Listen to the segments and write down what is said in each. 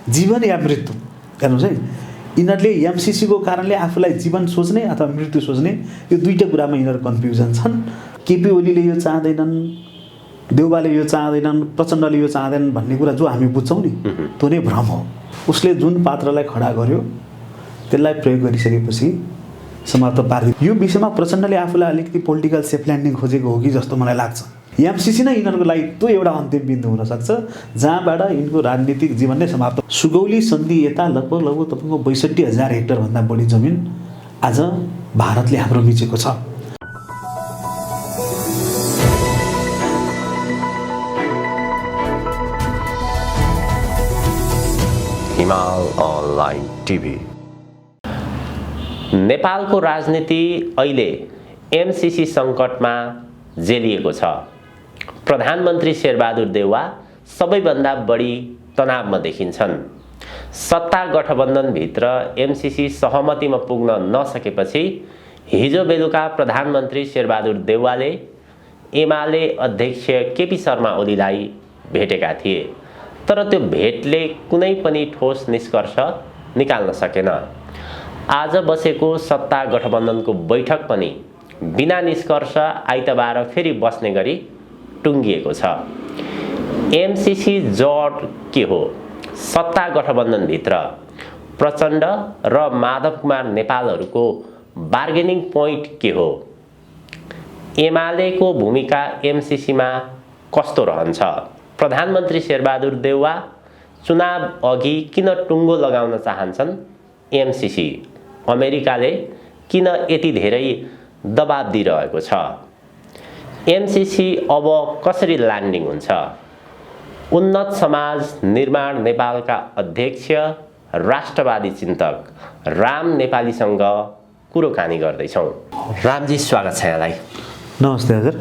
जीवन या मृत्यु हेर्नुहोस् है, यिनीहरूले एमसिसीको कारणले आफूलाई जीवन सोच्ने अथवा मृत्यु सोच्ने, यो दुईवटा कुरामा यिनीहरू कन्फ्युजन छन्। केपी ओलीले यो चाहँदैनन्, देउबाले यो चाहँदैनन्, प्रचण्डले यो चाहँदैनन् भन्ने कुरा जो हामी बुझ्छौँ नि, त्यो नै भ्रम हो। उसले जुन पात्रलाई खडा गर्यो त्यसलाई प्रयोग गरिसकेपछि समाप्त पारिदियो। यो विषयमा प्रचण्डले आफूलाई अलिकति पोलिटिकल सेफ ल्यान्डिङ खोजेको हो कि जस्तो मलाई लाग्छ। एमसिसी नै यिनीहरूको लागि त्यो एउटा अन्तिम बिन्दु हुनसक्छ जहाँबाट यिनको राजनीतिक जीवन नै समाप्त। सुगौली सन्धि यता लगभग तपाईँको 62,000 हेक्टरभन्दा बढी जमिन आज भारतले हाम्रो मिचेको छ। हिमाल अनलाइन टिभी। नेपालको राजनीति अहिले एमसिसी सङ्कटमा जेलिएको छ। प्रधानमन्त्री शेरबहादुर देउवा सबैभन्दा बढी तनावमा देखिन्छन्। सत्ता गठबन्धनभित्र एमसिसी सहमतिमा पुग्न नसकेपछि हिजो बेलुका प्रधानमन्त्री शेरबहादुर देउवाले एमाले अध्यक्ष केपी शर्मा ओलीलाई भेटेका थिए, तर त्यो भेटले कुनै पनि ठोस निष्कर्ष निकाल्न सकेन। आज बसेको सत्ता गठबन्धनको बैठक पनि बिना निष्कर्ष आइतबार फेरि बस्ने गरी टुङ्गिएको छ। एमसिसी जड के हो? सत्ता गठबन्धनभित्र प्रचण्ड र माधव कुमार नेपालहरूको बार्गेनिङ पोइन्ट के हो? एमालेको भूमिका एमसिसीमा कस्तो रहन्छ? प्रधानमन्त्री शेरबहादुर देउवा चुनाव अघि किन टुङ्गो लगाउन चाहन्छन् एमसिसी? अमेरिकाले किन यति धेरै दबाब दिइरहेको छ? एमसिसी अब कसरी ल्यान्डिङ हुन्छ? उन्नत समाज निर्माण नेपालका अध्यक्ष राष्ट्रवादी चिन्तक राम नेपालीसँग कुरोकानी गर्दैछौँ। रामजी, स्वागत छ यहाँलाई। नमस्ते हजुर।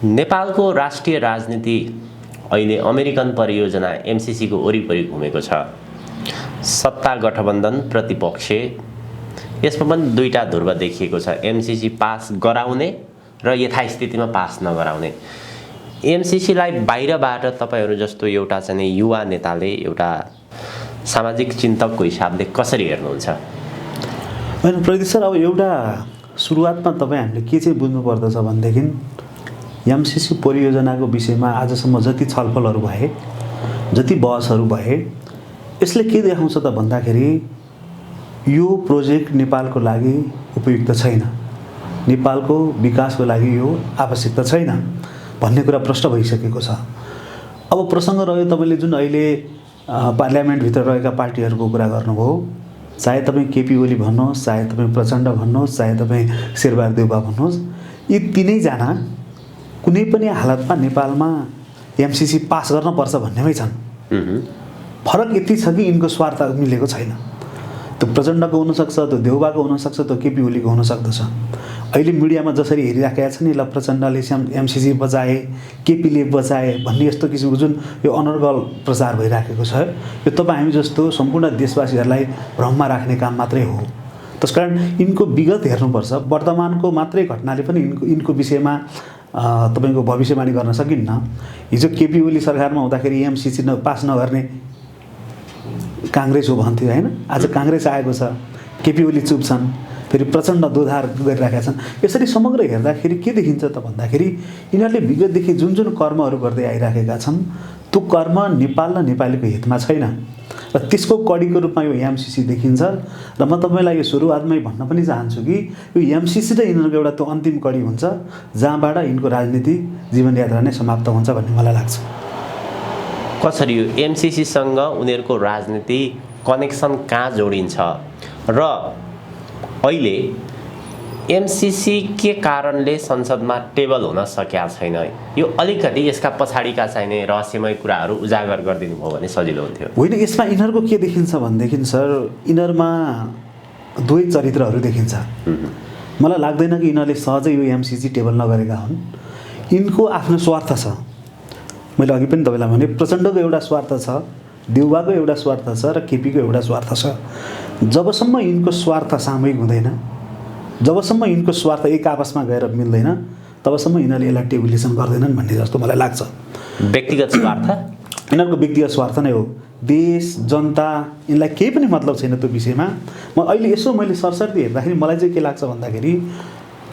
नेपालको राष्ट्रिय राजनीति अहिले अमेरिकन परियोजना एमसिसीको वरिपरि घुमेको छ। सत्ता गठबन्धन प्रतिपक्ष, यसमा पनि दुईटा ध्रुव देखिएको छ। एमसिसी पास गराउने र यथास्थितिमा पास नगराउने। एमसिसीलाई बाहिरबाट तपाईहरू जस्तो एउटा चाहिँ युवा नेताले, एउटा सामाजिक चिन्तकको हिसाबले कसरी हेर्नुहुन्छ? होइन प्रदीप सर, अब एउटा सुरुवातमा तपाईँ हामीले के चाहिँ बुझ्नुपर्दछ भनेदेखि एमसिसी परियोजनाको विषयमा आजसम्म जति छलफलहरू भए, जति बहसहरू भए, यसले के देखाउँछ त भन्दाखेरि यो प्रोजेक्ट नेपालको लागि उपयुक्त छैन, नेपालको विकासको लागि यो आवश्यकता छैन भन्ने कुरा प्रष्ट भइसकेको छ। अब प्रसङ्ग रह्यो तपाईँले जुन अहिले पार्लियामेन्टभित्र रहेका पार्टीहरूको कुरा गर्नुभयो, चाहे तपाईँ केपी ओली भन्नुहोस्, चाहे तपाईँ प्रचण्ड भन्नुहोस्, चाहे तपाईँ शेरबहादुर देउवा भन्नुहोस्, यी तिनैजना कुनै पनि हालतमा नेपालमा एमसिसी पास गर्नुपर्छ भन्नेमै छन्। फरक यति छ कि यिनको स्वार्थ मिलेको छैन। त्यो प्रचण्डको हुनसक्छ, त्यो देउबाको हुनसक्छ, त्यो केपी ओलीको हुनसक्दछ। अहिले मिडियामा जसरी हेरिराखेका छन् नि, ल प्रचण्डले एमसिसी बचाए, केपीले बचाए भन्ने यस्तो किसिमको जुन यो अनर्गल प्रचार भइराखेको छ, यो तपाईँ हामी जस्तो सम्पूर्ण देशवासीहरूलाई भ्रममा राख्ने काम मात्रै हो। त्यसकारण यिनको विगत हेर्नुपर्छ। वर्तमानको मात्रै घटनाले पनि यिनको विषयमा तपाईँको भविष्यवाणी गर्न सकिन्न। हिजो केपी ओली सरकारमा हुँदाखेरि एमसिसी पास नगर्ने काङ्ग्रेस हो भन्थ्यो होइन, आज काङ्ग्रेस आएको छ, केपी ओली चुप छन्, फेरि प्रचण्ड दोधार गरिरहेका छन्। यसरी समग्र हेर्दाखेरि के देखिन्छ त भन्दाखेरि यिनीहरूले विगतदेखि जुन जुन कर्महरू गर्दै आइराखेका छन् त्यो कर्म नेपाल र नेपालीको हितमा छैन र त्यसको कडीको रूपमा यो एमसिसी देखिन्छ। र म तपाईँलाई यो सुरुवातमै भन्न पनि चाहन्छु कि यो एमसिसी र यिनीहरूको एउटा त्यो अन्तिम कडी हुन्छ जहाँबाट यिनको राजनीतिक जीवनयात्रा नै समाप्त हुन्छ भन्ने मलाई लाग्छ। कसरी यो एमसिसीसँग उनीहरूको राजनीति कनेक्सन कहाँ जोडिन्छ र अहिले एमसिसी के कारणले संसदमा टेबल हुन सकेका छैन? यो अलिकति यसका पछाडिका चाहिने रहस्यमय कुराहरू उजागर गरिदिनु भयो भने सजिलो हुन्थ्यो। होइन, यसमा यिनीहरूको के देखिन्छ भनेदेखि सर, यिनीहरूमा दुवै चरित्रहरू देखिन्छ। मलाई लाग्दैन कि यिनीहरूले सहजै यो एमसिसी टेबल नगरेका हुन्। यिनको आफ्नो स्वार्थ छ। मैले अघि पनि तपाईँलाई भने प्रचण्डको एउटा स्वार्थ छ, देउबाको एउटा स्वार्थ छ र केपीको एउटा स्वार्थ छ। जबसम्म यिनको स्वार्थ सामूहिक हुँदैन, जबसम्म यिनको स्वार्थ एक आपसमा गएर मिल्दैन, तबसम्म यिनीहरूले यसलाई टेबुलेसन गर्दैनन् भन्ने जस्तो मलाई लाग्छ। व्यक्तिगत स्वार्थ यिनीहरूको व्यक्तिगत स्वार्थ नै हो। देश जनता यिनलाई केही पनि मतलब छैन त्यो विषयमा। म अहिले यसो मैले सरसर्ती हेर्दाखेरि मलाई चाहिँ के लाग्छ भन्दाखेरि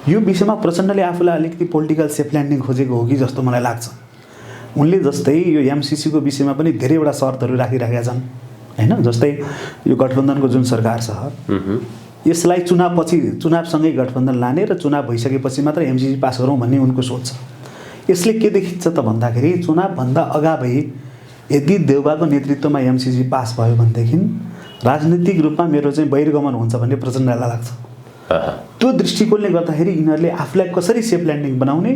यो विषयमा प्रचण्डले आफूलाई अलिकति पोलिटिकल सेफ ल्यान्डिङ खोजेको हो कि जस्तो मलाई लाग्छ। उनले जस्तै यो एमसिसीको विषयमा पनि धेरैवटा शर्तहरू राखिराखेका छन् होइन। जस्तै यो गठबन्धनको जुन सरकार छ यसलाई चुनावसँगै गठबन्धन लाने र चुनाव भइसकेपछि मात्र एमसिसी पास गरौँ भन्ने उनको सोच छ। यसले के देखिन्छ त भन्दाखेरि चुनावभन्दा अगावै यदि देउबाको नेतृत्वमा एमसिसी पास भयो भनेदेखि राजनीतिक रूपमा मेरो चाहिँ बहिर्गमन हुन्छ भन्ने प्रचण्डलाई लाग्छ। त्यो दृष्टिकोणले गर्दाखेरि यिनीहरूले आफूलाई कसरी सेफ ल्यान्डिङ बनाउने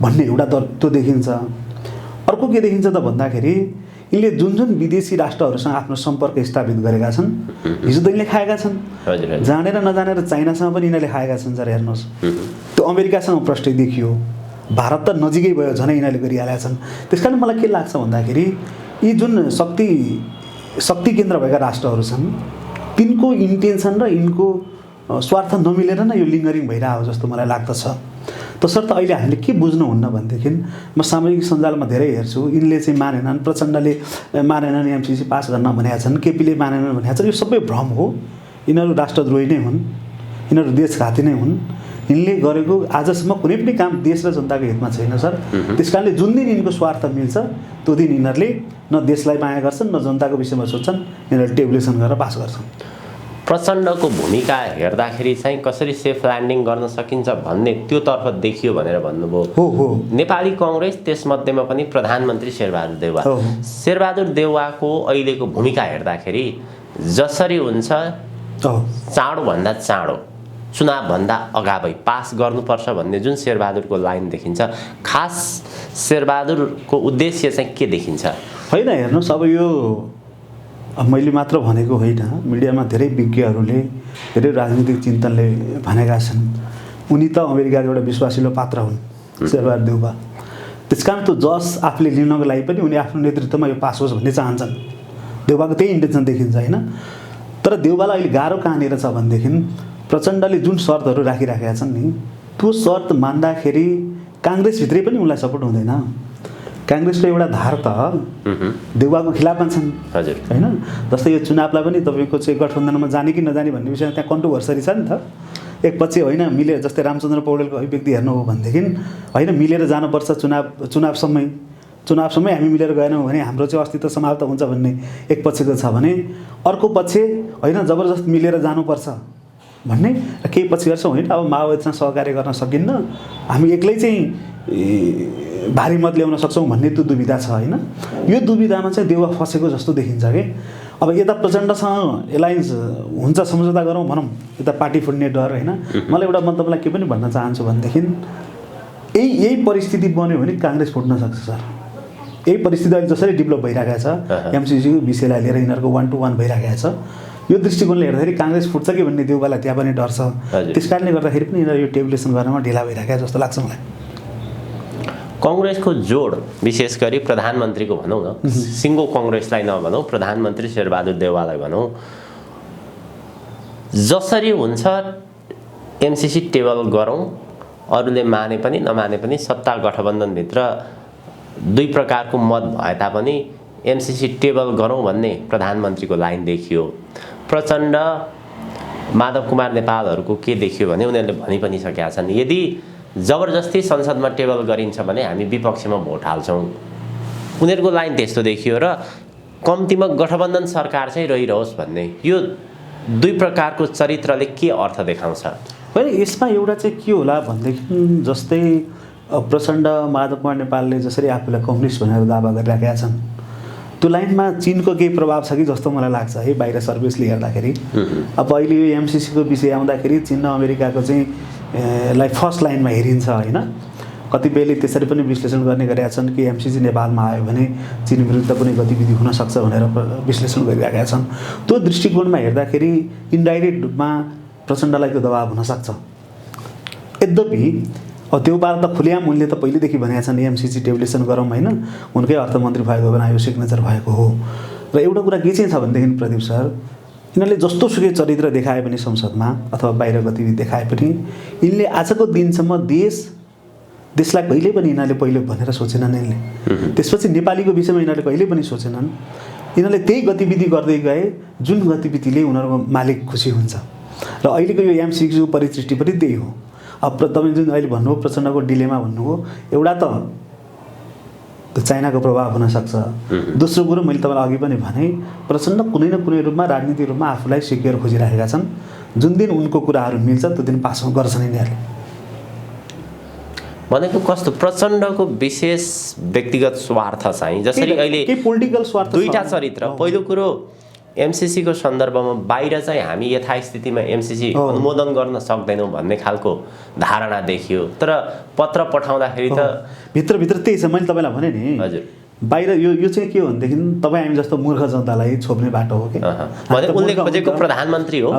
भन्ने एउटा त्यो देखिन्छ। अर्को के देखिन्छ त भन्दाखेरि यिनले जुन जुन विदेशी राष्ट्रहरूसँग आफ्नो सम्पर्क स्थापित गरेका छन् हिजो त यिनले खाएका छन्। जानेर नजानेर चाइनासँग पनि यिनीहरूले खाएका छन् जरा हेर्नुहोस्। त्यो अमेरिकासँग प्रष्टै देखियो। भारत त नजिकै भयो झनै यिनीहरूले गरिहालेका छन्। त्यस कारण मलाई के लाग्छ भन्दाखेरि यी जुन शक्ति केन्द्र भएका राष्ट्रहरू छन् तिनको इन्टेन्सन र यिनको स्वार्थ नमिलेर नै यो लिङ्गरिङ भइरहेको जस्तो मलाई लाग्दछ। तसर्थ अहिले हामीले के बुझ्नुहुन्न भनेदेखि म सामाजिक सञ्जालमा धेरै हेर्छु यिनले चाहिँ मानेनन्, प्रचण्डले मानेनन्, एमसिसी पास गर्न भनेका छन्, केपीले मानेनन् भनेका छन्। यो सबै भ्रम हो। यिनीहरू राष्ट्रद्रोही नै हुन्, यिनीहरू देशघाती नै हुन्। यिनले गरेको आजसम्म कुनै पनि काम देश र जनताको हितमा छैन सर। त्यस कारणले जुन दिन यिनको स्वार्थ मिल्छ त्यो दिन यिनीहरूले न देशलाई माया गर्छन् न जनताको विषयमा सोच्छन्। यिनीहरूले टेबुलेसन गरेर पास गर्छन्। प्रचण्डको भूमिका हेर्दाखेरि चाहिँ कसरी सेफ ल्यान्डिङ गर्न सकिन्छ भन्ने त्यो तर्फ देखियो भनेर भन्नुभयो। हो नेपाली काङ्ग्रेस त्यसमध्येमा पनि प्रधानमन्त्री शेरबहादुर देउवा। शेरबहादुर देउवाको अहिलेको भूमिका हेर्दाखेरि जसरी हुन्छ चाँडोभन्दा चाँडो चुनावभन्दा अगावै पास गर्नुपर्छ भन्ने जुन शेरबहादुरको लाइन देखिन्छ, खास शेरबहादुरको उद्देश्य चाहिँ के देखिन्छ? होइन हेर्नुहोस्, अब यो मैले मात्र भनेको होइन, मिडियामा धेरै विज्ञहरूले धेरै राजनीतिक चिन्तनले भनेका छन्। उनी त अमेरिकाको एउटा विश्वासिलो पात्र हुन् शेरबहादुर देउवा। त्यस कारण त्यो जस आफूले लिनको लागि पनि उनी आफ्नो नेतृत्वमा यो पास होस् भन्ने चाहन्छन्। देउवाको त्यही इन्टेन्सन देखिन्छ होइन। तर देउवालाई अहिले गाह्रो कहाँनिर छ भनेदेखि प्रचण्डले जुन शर्तहरू राखिराखेका छन् नि त्यो शर्त मान्दाखेरि काङ्ग्रेसभित्रै पनि उनलाई सपोर्ट हुँदैन। काङ्ग्रेसको एउटा धार त देउवाको खिलाफमा छन् होइन। जस्तै यो चुनावलाई पनि तपाईँको चाहिँ गठबन्धनमा जाने कि नजाने भन्ने विषयमा त्यहाँ कन्ट्रोभर्सरी छ नि त। एकपछि होइन मिलेर, जस्तै रामचन्द्र पौडेलको अभिव्यक्ति हेर्नु हो भनेदेखि होइन मिलेर जानुपर्छ चुनावसम्मै हामी मिलेर गएनौँ भने हाम्रो चाहिँ अस्तित्व समाप्त हुन्छ भन्ने एक पक्षको छ भने अर्को पक्ष होइन जबरजस्त मिलेर जानुपर्छ भन्ने र केही पछि गर्छौँ होइन अब माओवादीसँग सहकार्य गर्न सकिन्न, हामी एक्लै चाहिँ भारी मत ल्याउन सक्छौँ भन्ने त्यो दुविधा छ होइन। यो दुविधामा चाहिँ देउवा फसेको जस्तो देखिन्छ कि अब यता प्रचण्डसँग एलायन्स हुन्छ सम्झौता गरौँ भनौँ, यता पार्टी फुट्ने डर होइन। मलाई एउटा मतलबलाई के पनि भन्न चाहन्छु भनेदेखि यही परिस्थिति बन्यो भने काङ्ग्रेस फुट्न सक्छ सर। यही परिस्थिति अहिले जसरी डेभलप भइरहेको छ एमसिसीको विषयलाई लिएर यिनीहरूको 1 to 1 भइरहेको छ। यो दृष्टिकोणले हेर्दाखेरि काङ्ग्रेस फुट्छ कि भन्ने देउवालाई त्यहाँ पनि डर छ। त्यस कारणले गर्दाखेरि पनि यिनीहरू यो टेबुलेसन गर्नमा ढिला भइरहेको जस्तो लाग्छ मलाई। काङ्ग्रेसको जोड विशेष गरी प्रधानमन्त्रीको भनौँ न, सिङ्गो काङ्ग्रेसलाई नभनौँ, प्रधानमन्त्री शेरबहादुर देउवालाई भनौँ, जसरी हुन्छ एमसिसी टेबल गरौँ, अरूले माने पनि नमाने पनि सत्ता गठबन्धनभित्र दुई प्रकारको मत भए तापनि एमसिसी टेबल गरौँ भन्ने प्रधानमन्त्रीको लाइन देखियो। प्रचण्ड माधव कुमार नेपालहरूको के देखियो भने उनीहरूले भनि पनि सकेका छन् यदि जबरजस्ती संसदमा टेबल गरिन्छ भने हामी विपक्षमा भोट हाल्छौँ। उनीहरूको लाइन त्यस्तो देखियो र कम्तीमा गठबन्धन सरकार चाहिँ रहिरहोस् भन्ने। यो दुई प्रकारको चरित्रले के अर्थ देखाउँछ? होइन यसमा एउटा चाहिँ के होला भनेदेखि जस्तै प्रचण्ड माधव कुमार नेपालले जसरी आफूलाई कम्युनिस्ट भनेर दावा गरिराखेका छन् त्यो लाइनमा चिनको केही प्रभाव छ कि जस्तो मलाई लाग्छ है बाहिर सर्भिसले हेर्दाखेरि। अब अहिले यो एमसिसीको विषय आउँदाखेरि चीन र अमेरिकाको चाहिँ लाई फर्स्ट लाइनमा हेरिन्छ होइन। कतिपयले त्यसरी पनि विश्लेषण गर्ने गरेका छन् कि एमसिसी नेपालमा आयो भने चीन विरुद्ध कुनै गतिविधि हुनसक्छ भनेर विश्लेषण गरिरहेका छन्। त्यो दृष्टिकोणमा हेर्दाखेरि इन्डाइरेक्ट रूपमा प्रचण्डलाई त्यो दबाव हुनसक्छ। यद्यपि अब त्यो बार त खुल्याम उनले त पहिलेदेखि भनेका छन् एमसिसी टेबुलेसन गरौँ होइन, उनकै अर्थमन्त्री भएको बेला यो सिग्नेचर भएको हो। र एउटा कुरा के चाहिँ छ भनेदेखि प्रदीप सर, यिनीहरूले जस्तो सुकै चरित्र देखाए पनि संसदमा अथवा बाहिर गतिविधि देखाए पनि यिनले आजको दिनसम्म देश देशलाई कहिले पनि यिनीहरूले पहिले भनेर सोचेनन् यिनले। त्यसपछि नेपालीको विषयमा यिनीहरूले कहिले पनि सोचेनन्। यिनीहरूले त्यही गतिविधि गर्दै गए जुन गतिविधिले उनीहरूको मालिक खुसी हुन्छ। र अहिलेको यो एमसिसीको परिदृष्टि पनि त्यही हो। अब तपाईँ जुन अहिले भन्नुभयो प्रचण्डको डिलेमा भन्नुभयो, एउटा त चाइनाको प्रभाव हुनसक्छ। दोस्रो कुरो मैले तपाईँलाई अघि पनि भने, प्रचण्ड कुनै न कुनै रूपमा राजनीतिक रूपमा आफूलाई सिक्योर खोजिरहेका छन्। जुन दिन उनको कुराहरू मिल्छ त्यो दिन पास गर्छन् यिनीहरूले। भनेको कस्तो प्रचण्डको विशेष व्यक्तिगत स्वार्थ चाहिँ जसरी अहिले के पोलिटिकल स्वार्थ दुईटा चरित्र। पहिलो कुरो एमसिसीको सन्दर्भमा बाहिर चाहिँ हामी यथास्थितिमा एमसिसी अनुमोदन गर्न सक्दैनौँ भन्ने खालको धारणा देखियो, तर पत्र पठाउँदाखेरि त भित्रभित्र त्यही छ। मैले तपाईँलाई भने नि हजुर बाहिर यो चाहिँ के हो भनेदेखि तपाईँ हामी जस्तो मूर्ख जनतालाई छोप्ने बाटो हो कि भने उनले खोजेको प्रधानमन्त्री हो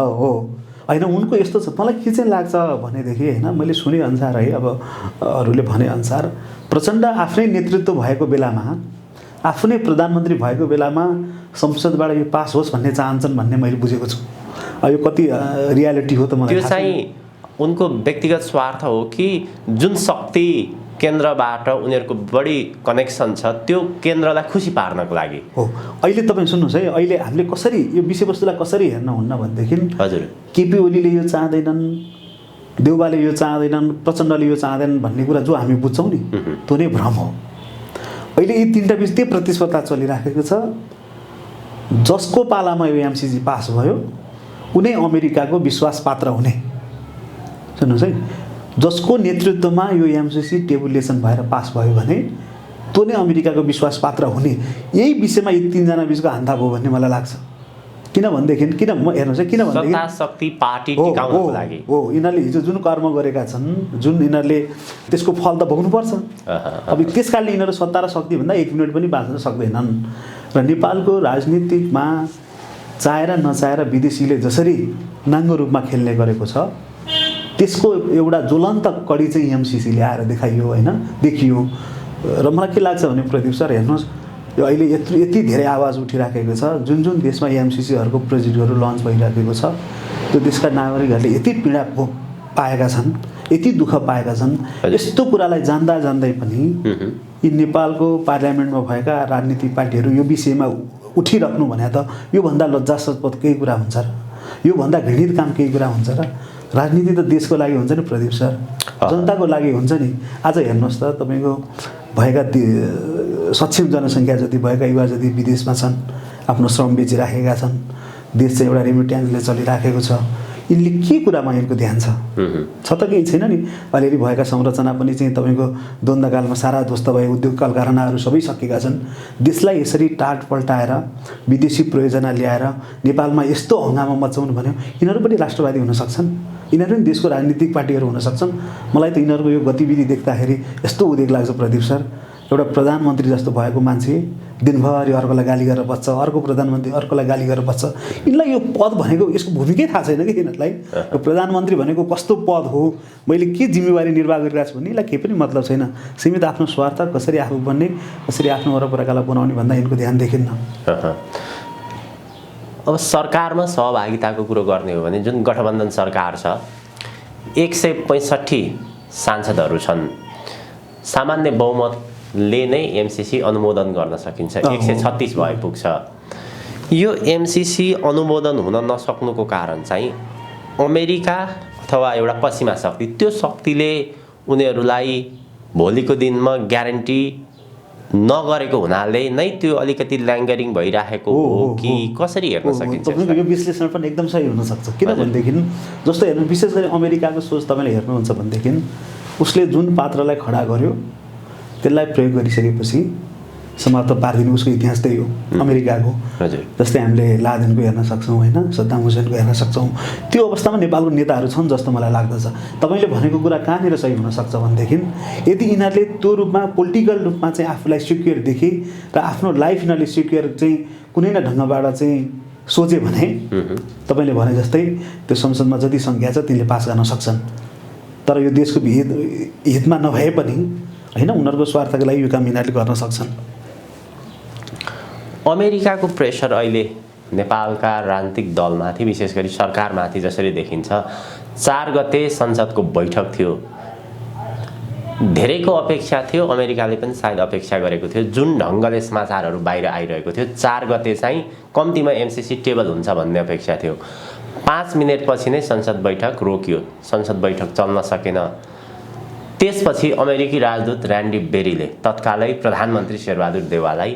होइन। उनको यस्तो छ, मलाई के चाहिँ लाग्छ भनेदेखि होइन, मैले सुनेअनुसार है, अब अरूले भनेअनुसार प्रचण्ड आफ्नै नेतृत्व भएको बेलामा, आफ्नै प्रधानमन्त्री भएको बेलामा संसदबाट यो पास होस् भन्ने चाहन्छन् भन्ने मैले बुझेको छु। यो कति रियालिटी हो त मलाई त्यो चाहिँ उनको व्यक्तिगत स्वार्थ हो कि जुन शक्ति केन्द्रबाट उनीहरूको बढी कनेक्सन छ त्यो केन्द्रलाई खुसी पार्नको लागि हो। अहिले तपाईँ सुन्नुहोस् है, अहिले हामीले कसरी यो विषयवस्तुलाई कसरी हेर्न हुन्न भनेदेखि हजुर केपी ओलीले यो चाहँदैनन्, देउबाले यो चाहँदैनन्, प्रचण्डले यो चाहँदैनन् भन्ने कुरा जो हामी बुझ्छौँ नि त्यो नै भ्रम हो। अहिले यी तिनवटा बिच त्यही प्रतिस्पर्धा चलिराखेको छ। जसको पालामा यो एमसिसी पास भयो उनै अमेरिकाको विश्वास पात्र हुने। सुन्नुहोस् है, जसको नेतृत्वमा यो एमसिसी टेबुलेसन भएर पास भयो भने त्यो नै अमेरिकाको विश्वास पात्र हुने। यही विषयमा यी तिनजना बिचको हान्ता भयो भन्ने मलाई लाग्छ। किनभनेदेखि हेर्नुहोस् है, किनभनेदेखि सत्ता शक्ति पार्टी टिकाउनको लागि हो। यिनीहरूले हिजो जुन कर्म गरेका छन्, जुन यिनीहरूले त्यसको फल त भोग्नुपर्छ। अब त्यस कारणले यिनीहरू सत्ता र शक्तिभन्दा 1 मिनट पनि बाँच्न सक्दैनन्। र नेपालको राजनीतिकमा चाहेर नचाहेर विदेशीले जसरी नाङ्गो रूपमा खेल्ने गरेको छ त्यसको एउटा ज्वलन्त कडी चाहिँ एमसिसीले आएर देखाइयो होइन, देखियो। र मलाई के लाग्छ भने प्रदीप सर हेर्नुहोस्, यो अहिले यति धेरै आवाज उठिराखेको छ। जुन जुन देशमा एमसिसीहरूको प्रोजेक्टहरू लन्च भइराखेको छ त्यो देशका नागरिकहरूले यति पीडा पाएका छन्, यति दुःख पाएका छन्। यस्तो कुरालाई जान्दा जान्दै पनि यी नेपालको पार्लियामेन्टमा भएका राजनीतिक पार्टीहरू यो विषयमा उठिराख्नु भने त योभन्दा लज्जास्पद केही कुरा हुन्छ र, योभन्दा घृणित काम केही कुरा हुन्छ र? राजनीति त देशको लागि हुन्छ नि प्रदीप सर, जनताको लागि हुन्छ नि। आज हेर्नुहोस् त, तपाईँको भएका सक्षम जनसङ्ख्या जति भएका युवा जति विदेशमा छन्, आफ्नो श्रम बेचिराखेका छन्, देश चाहिँ एउटा रेमिट्यान्सले चलिराखेको छ। यिनले के कुरामा यिनको ध्यान छ त केही छैन नि। अलिअलि भएका संरचना पनि चाहिँ तपाईँको द्वन्द्वकालमा सारा ध्वस्त भए, उद्योग कल कारखानाहरू सबै सकेका छन्। देशलाई यसरी टाट पल्टाएर विदेशी प्रयोजना ल्याएर नेपालमा यस्तो हङ्गामा मचाउनु भन्यो, यिनीहरू पनि राष्ट्रवादी हुन सक्छन्, यिनीहरू पनि देशको राजनीतिक पार्टीहरू हुन सक्छन्। मलाई त यिनीहरूको यो गतिविधि देख्दाखेरि यस्तो उदेक लाग्छ प्रदीप सर, एउटा प्रधानमन्त्री जस्तो भएको मान्छे दिनभरि अर्कोलाई गाली गरेर बस्छ, अर्को प्रधानमन्त्री अर्कोलाई गाली गरेर बस्छ। यिनलाई यो पद भनेको यसको भूमिकै थाहा छैन कि यिनीहरूलाई। यो प्रधानमन्त्री भनेको कस्तो पद हो, मैले के जिम्मेवारी निर्वाह गरिरहेको छु भन्ने यसलाई केही पनि मतलब छैन। सीमित आफ्नो स्वार्थ कसरी आफू बन्ने, कसरी आफ्नो वरपरकालाई बनाउने भन्दा यिनको ध्यान देखिन्न। अब सरकारमा सहभागिताको कुरो गर्ने हो भने जुन गठबन्धन सरकार छ 165 सांसदहरू छन्, सामान्य बहुमतले नै एमसिसी अनुमोदन गर्न सकिन्छ। 136 भए पुग्छ। यो एमसिसी अनुमोदन हुन नसक्नुको कारण चाहिँ अमेरिका अथवा एउटा पश्चिमा शक्ति, त्यो शक्तिले उनीहरूलाई भोलिको दिनमा ग्यारेन्टी नगरेको हुनाले नै त्यो अलिकति ल्याङ्गरिङ भइराखेको हो कि कसरी हेर्न सकिन्छ? यो विश्लेषण पनि एकदम सही हुनसक्छ। किनभनेदेखि जस्तो हेर्नु, विशेष गरी अमेरिकाको सोच तपाईँले हेर्नुहुन्छ भनेदेखि उसले जुन पात्रलाई खडा गर्यो त्यसलाई प्रयोग गरिसकेपछि समाप्त पारिदिनु उसको इतिहास त्यही हो अमेरिकाको। जस्तै हामीले लादेनको हेर्न सक्छौँ होइन, सद्दाम हुसैनको हेर्न सक्छौँ। त्यो अवस्थामा नेपालको नेताहरू छन् जस्तो मलाई लाग्दछ। तपाईँले भनेको कुरा कहाँनिर सही हुनसक्छ भनेदेखि यदि यिनीहरूले त्यो रूपमा पोलिटिकल रूपमा चाहिँ आफूलाई सिक्योर देखे र आफ्नो लाइफ यिनीहरूले सिक्योर चाहिँ कुनै न ढङ्गबाट चाहिँ सोचे भने तपाईँले भने जस्तै त्यो संसदमा जति सङ्ख्या छ तिनले पास गर्न सक्छन्। तर यो देशको हितमा नभए पनि होइन, उनीहरूको स्वार्थको लागि यो काम यिनीहरूले गर्न सक्छन्। अमेरिकाको प्रेसर अहिले नेपालका राजनीतिक दलमाथि, विशेष गरी सरकारमाथि जसरी देखिन्छ। 4 गते संसदको बैठक थियो, धेरैको अपेक्षा थियो, अमेरिकाले पनि सायद अपेक्षा गरेको थियो, जुन ढङ्गले समाचारहरू बाहिर आइरहेको थियो 4 गते चाहिँ कम्तीमा एमसिसी टेबल हुन्छ भन्ने अपेक्षा थियो। 5 मिनेटपछि नै संसद बैठक रोकियो, संसद बैठक चल्न सकेन। त्यसपछि अमेरिकी राजदूत ऱ्यान्डी बेरीले तत्कालै प्रधानमन्त्री शेरबहादुर देउवालाई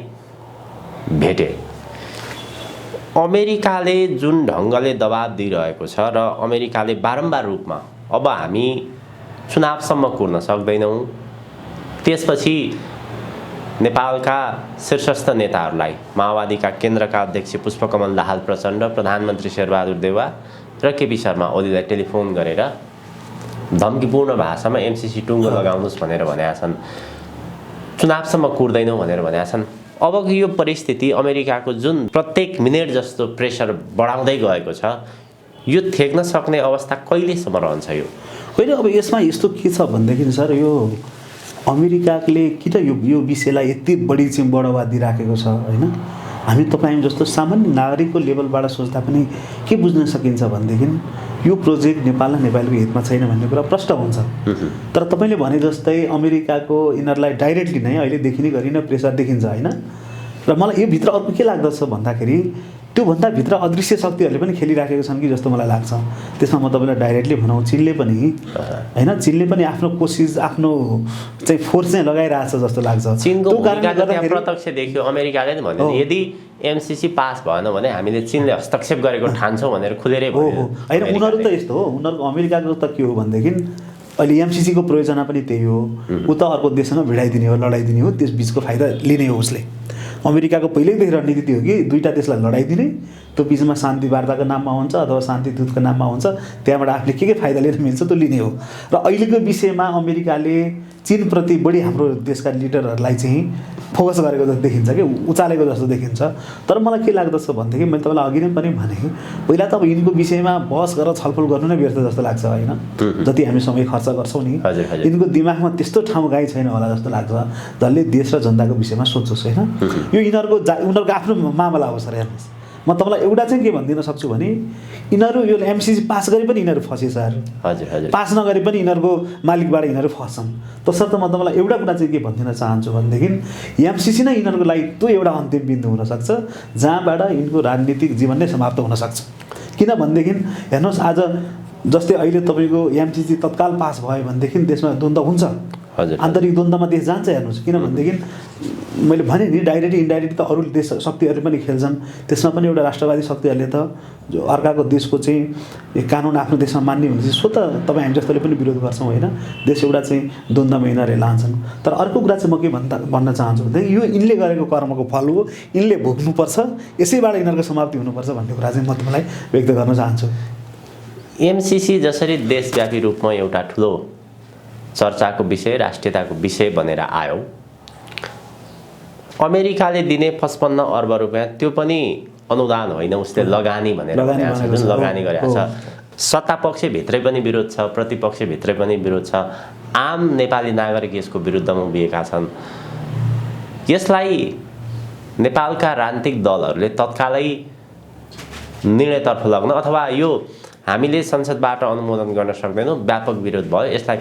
भेटे। अमेरिकाले जुन ढङ्गले दबाब दिइरहेको छ र अमेरिकाले बारम्बार रूपमा अब हामी चुनावसम्म कुर्न सक्दैनौँ, त्यसपछि नेपालका शीर्षस्थ नेताहरूलाई माओवादीका केन्द्रका अध्यक्ष पुष्पकमल दाहाल प्रचण्ड, प्रधानमन्त्री शेरबहादुर देउवा र केपी शर्मा ओलीलाई टेलिफोन गरेर धम्कीपूर्ण भाषामा एमसिसी टुङ्गो लगाउनुहोस् भनेर भनेका छन्, चुनावसम्म कुर्दैनौँ भनेर भनेका छन्। अबको यो परिस्थिति अमेरिकाको जुन प्रत्येक मिनेट जस्तो प्रेसर बढाउँदै गएको छ, यो थेक्न सक्ने अवस्था कहिलेसम्म रहन्छ? यो होइन, अब यसमा यस्तो के छ भनेदेखि सर, यो अमेरिकाले किन यो विषयलाई यति बढी चाहिँ बढावा दिइराखेको छ होइन। हामी तपाईँ जस्तो सामान्य नागरिकको लेभलबाट सोच्दा पनि के बुझ्न सकिन्छ भनेदेखि यो प्रोजेक्ट नेपाल र नेपालको हितमा छैन भन्ने कुरा प्रष्ट हुन्छ। तर तपाईँले भने जस्तै अमेरिकाको यिनीहरूलाई डाइरेक्टली नै अहिलेदेखि नै गरी नै प्रेसर देखिन्छ होइन। र मलाई यो भित्र अर्को के लाग्दछ भन्दाखेरि त्योभन्दा भित्र अदृश्य शक्तिहरूले पनि खेलिराखेको छन् कि जस्तो मलाई लाग्छ। त्यसमा म तपाईँलाई डाइरेक्टली भनौँ, चीनले पनि होइन, चीनले पनि आफ्नो कोसिस, आफ्नो चाहिँ फोर्स चाहिँ लगाइरहेछ जस्तो लाग्छ। चीनको भूमिका त्यहाँ प्रत्यक्ष देखियो। अमेरिकाले नि भन्यो यदि एमसिसी पास भएन भने हामीले चीनले हस्तक्षेप गरेको ठान्छौँ भनेर खुलेरै भन्यो। होइन, उनीहरू त यस्तो हो, उनीहरूको अमेरिकाको त के हो भनेदेखि अहिले एमसिसीको प्रयोजना पनि त्यही हो, उता अर्को देशसँग भिडाइदिने हो, लडाइदिने हो, त्यस बिचको फाइदा लिने हो उसले। अमेरिकाको पहिल्यैदेखि रणनीति त्यो हो कि दुईवटा देशलाई लडाइदिने, त्यो बिचमा शान्ति वार्ताको नाममा हुन्छ अथवा शान्ति दूतको नाममा हुन्छ, त्यहाँबाट आफूले के फाइदा लिन मिल्छ त्यो लिने हो। र अहिलेको विषयमा अमेरिकाले चीनप्रति बढी हाम्रो देशका लिडरहरूलाई चाहिँ फोकस गरेको जस्तो देखिन्छ कि उचालेको जस्तो देखिन्छ। तर मलाई के लाग्दछ भनेदेखि मैले तपाईँलाई अघि नै पनि भने, पहिला त अब यिनको विषयमा बहस गरेर छलफल गर्नु नै व्यर्थ जस्तो लाग्छ होइन। जति हामी समय खर्च गर्छौँ नि, यिनको दिमागमा त्यस्तो ठाउँ गाई छैन होला जस्तो लाग्छ जसले देश र जनताको विषयमा सोच्छोस् होइन। यो उनीहरूको आफ्नो मामला हो सर। हेर्नुहोस्, म तपाईँलाई एउटा चाहिँ के भनिदिन सक्छु भने यिनीहरू यो एमसिसी पास गरे पनि यिनीहरू फसे सर। हजुर, पास नगरे पनि यिनीहरूको मालिकबाट यिनीहरू फस्छन्। तसर्थ म तपाईँलाई एउटा कुरा चाहिँ के भनिदिन चाहन्छु भनेदेखि एमसिसी नै यिनीहरूको लागि त्यो एउटा अन्तिम बिन्दु हुनसक्छ जहाँबाट यिनको राजनीतिक जीवन नै समाप्त हुनसक्छ। किनभनेदेखि हेर्नुहोस्, आज जस्तै अहिले तपाईँको एमसिसी तत्काल पास भयो भनेदेखि देशमा द्वन्द्व हुन्छ, आन्तरिक द्वन्द्वमा देश जान्छ। हेर्नुहोस्, किनभनेदेखि मैले भने नि डाइरेक्ट इन्डाइरेक्ट त अरू देश शक्तिहरूले पनि खेल्छन्। त्यसमा पनि एउटा राष्ट्रवादी शक्तिहरूले त जो अर्काको देशको चाहिँ कानुन आफ्नो देशमा मान्ने भनेपछि सो त तपाईँ हामी जस्तोले पनि विरोध गर्छौँ होइन। देश एउटा चाहिँ द्वन्द्वमा यिनीहरूले लान्छन्। तर अर्को कुरा चाहिँ म के भन्न चाहन्छु भनेदेखि यो यिनले गरेको कर्मको फल हो, यिनले भोग्नुपर्छ, यसैबाट यिनीहरूको समाप्ति हुनुपर्छ भन्ने कुरा चाहिँ म तपाईँलाई व्यक्त गर्न चाहन्छु। एमसिसी जसरी देशव्यापी रूपमा एउटा ठुलो चर्चाको विषय, राष्ट्रियताको विषय बनेर आयो, अमेरिकाले दिने 55 अर्ब रुपियाँ त्यो पनि अनुदान होइन, उसले लगानी भनेर भनेको छ, जुन लगानी गरेको छ। सत्तापक्षभित्रै पनि विरोध छ, प्रतिपक्षभित्रै पनि विरोध छ, आम नेपाली नागरिक यसको विरुद्धमा उभिएका छन्। यसलाई नेपालका राजनीतिक दलहरूले तत्कालै निर्णयतर्फ लाग्न अथवा यो हामीले संसदबाट अनुमोदन गर्न सक्दैनौँ, व्यापक विरोध भयो, यसलाई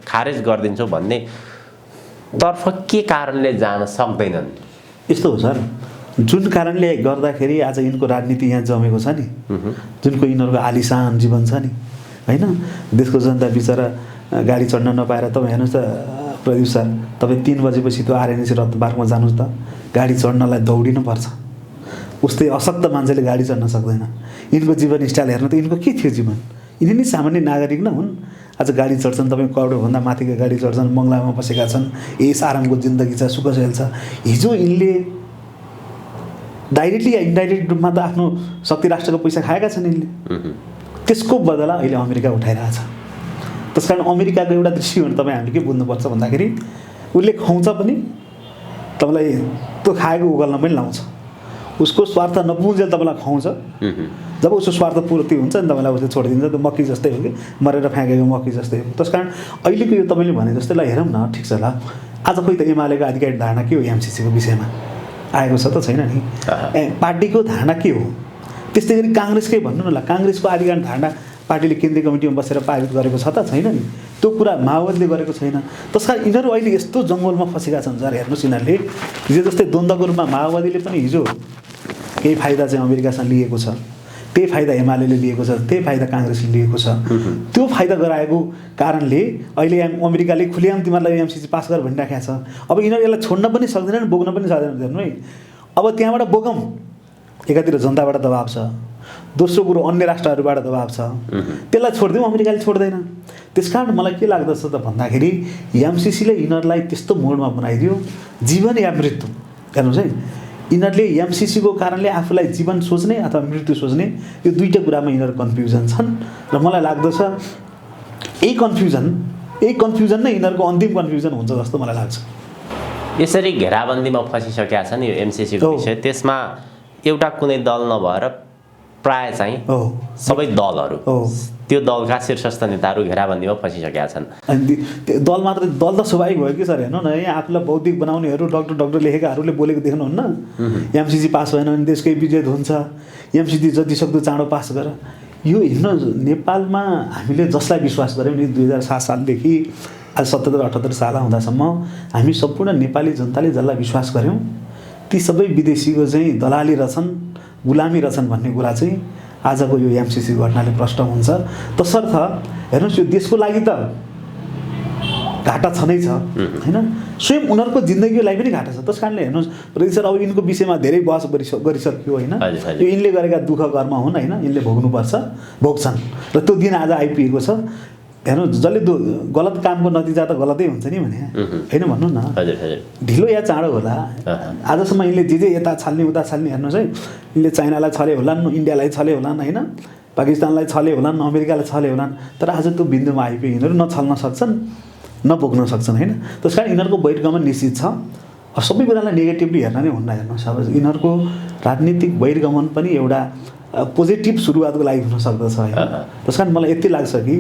खारेज गरिदिन्छौँ भन्ने तर्फ के कारणले जान सक्दैनन्? यस्तो हो सर, जुन कारणले गर्दाखेरि आज यिनको राजनीति यहाँ जमेको छ नि, जुनको यिनीहरूको आलिशान जीवन छ नि होइन। देशको जनता बिचरा गाडी चढ्न नपाएर तपाईँ हेर्नुहोस् त प्रदीप सर, तपाईँ 3 बजेपछि त्यो आरएनसी रत्न पार्कमा जानुहोस् त, गाडी चढ्नलाई दौडिनुपर्छ। उस्तै अशक्त मान्छेले गाडी चढ्न सक्दैन। यिनको जीवन स्टाइल हेर्नु त यिनको के थियो जीवन? यिनी नै सामान्य नागरिक न हुन्। आज गाडी चढ्छन्, तपाईँ करोडभन्दा माथिको गाडी चढ्छन्, बङ्गलामा बसेका छन्, यस आरामको जिन्दगी छ, सुखशैल छ। हिजो यिनले डाइरेक्टली या इन्डाइरेक्ट रूपमा त आफ्नो शक्ति राष्ट्रको पैसा खाएका छन् यिनले। त्यसको बदला अहिले अमेरिका उठाइरहेछ। त्यस कारण अमेरिकाको एउटा दृष्टिकोण तपाईँ हामीले के बुझ्नुपर्छ भन्दाखेरि उसले खुवाउँछ पनि, तपाईँलाई त्यो खाएको उगल्न पनि लाउँछ। उसको स्वार्थ नपुग्जेल तपाईँलाई खुवाउँछ, जब उसको स्वार्थ पूर्ति हुन्छ नि तपाईँलाई उसले छोडिदिन्छ। त्यो मक्की जस्तै हो कि मरेर फ्याँकेको मक्की जस्तै हो। त्यस कारण अहिलेको यो तपाईँले भने जस्तै ल हेरौँ न, ठिक छ ल, आज खोइ त एमालेको आधिकारिक धारणा के हो एमसिसीको विषयमा आएको छ त छैन नि। पार्टीको धारणा के हो? त्यस्तै गरी काङ्ग्रेसकै भन्नु न ल, काङ्ग्रेसको आधिकारिक धारणा पार्टीले केन्द्रीय कमिटीमा बसेर पारित गरेको छ त छैन नि त्यो कुरा माओवादीले गरेको छैन त्यसकारण यिनीहरू अहिले यस्तो जङ्गलमा फँसेका छन् सर हेर्नुहोस् यिनीहरूले हिजो जस्तै द्वन्द्वको रूपमा माओवादीले पनि हिजो केही फाइदा चाहिँ अमेरिकासँग लिएको छ त्यही फाइदा एमाले लिएको छ त्यही फाइदा काङ्ग्रेसले लिएको छ त्यो फाइदा गराएको कारणले अहिले अमेरिकाले खुलेआम तिमीहरूलाई एमसिसी पास गर भनिराखेको छ अब यिनीहरू यसलाई छोड्न पनि सक्दैनन् बोक्न पनि सक्दैनन् हेर्नु है अब त्यहाँबाट बोकौँ एकातिर जनताबाट दबाब छ दोस्रो कुरो अन्य राष्ट्रहरूबाट दबाब छ त्यसलाई छोडिदिउँ अमेरिकाले छोड्दैन त्यसकारण मलाई के लाग्दछ त भन्दाखेरि एमसिसीले यिनीहरूलाई त्यस्तो मोडमा बनाइदियो जीवन या मृत्यु हेर्नुहोस् है यिनीहरूले एमसिसीको कारणले आफूलाई जीवन सोच्ने अथवा मृत्यु सोच्ने यो दुईवटा कुरामा यिनीहरू कन्फ्युजन छन् र मलाई लाग्दछ यही कन्फ्युजन नै यिनीहरूको अन्तिम कन्फ्युजन हुन्छ जस्तो मलाई लाग्छ यसरी घेराबन्दीमा फसिसकेका छन् यो एमसिसीको विषय त्यसमा एउटा कुनै दल नभएर प्राय चाहिँ सबै दलहरू त्यो दलका शीर्षस्थ नेताहरू घेराबन्दीमा फसिसकेका छन् अनि दल मात्र दल त स्वाभाविक भयो कि सर हेर्नु न यहाँ आफूलाई बौद्धिक बनाउनेहरू डक्टर लेखेकाहरूले बोलेको देख्नुहुन्न एमसिसी पास भएन भने देशकै विजय हुन्छ एमसिसी जतिसक्दो चाँडो पास गर यो हेर्नु नेपालमा हामीले जसलाई विश्वास गऱ्यौँ नि 2007 सालदेखि आज 77-78 साल हुँदासम्म हामी सम्पूर्ण नेपाली जनताले जसलाई विश्वास गऱ्यौँ ती सबै विदेशीको चाहिँ दलाली रहेछन् गुलामी रहेछन् भन्ने कुरा चाहिँ आजको यो एमसिसी घटनाले प्रष्ट हुन्छ तसर्थ हेर्नुहोस् यो देशको लागि त घाटा छँदै छ होइन स्वयं उनीहरूको जिन्दगीलाई पनि घाटा छ त्यस कारणले हेर्नुहोस् प्रदीप सर अब यिनको विषयमा धेरै बहस गरिसक्यो होइन यो यिनले गरेका दुःख कर्म हुन् होइन यिनले भोग्नुपर्छ भोग्छन् र त्यो दिन आज आइपुगेको छ हेर्नु जसले गलत कामको नतिजा त गलतै हुन्छ नि भने होइन भन्नु न ढिलो या चाँडो होला आजसम्म यिनले जे यता छाल्ने उता छाल्ने हेर्नुहोस् है यिनले चाइनालाई छले होलान् इन्डियालाई छले होलान् होइन पाकिस्तानलाई छले होलान् अमेरिकालाई छले होलान् तर आज त्यो बिन्दुमा आइपुगे यिनीहरू नछल्न सक्छन् नबोक्न सक्छन् होइन त्यस कारण यिनीहरूको बहिर्गमन निश्चित छ सबै कुरालाई नेगेटिभली हेर्न नै हुन्न हेर्नुहोस् अब यिनीहरूको राजनीतिक बहिर्गमन पनि एउटा पोजिटिभ सुरुवातको लागि हुन सक्दछ होइन त्यस कारण मलाई यति लाग्छ कि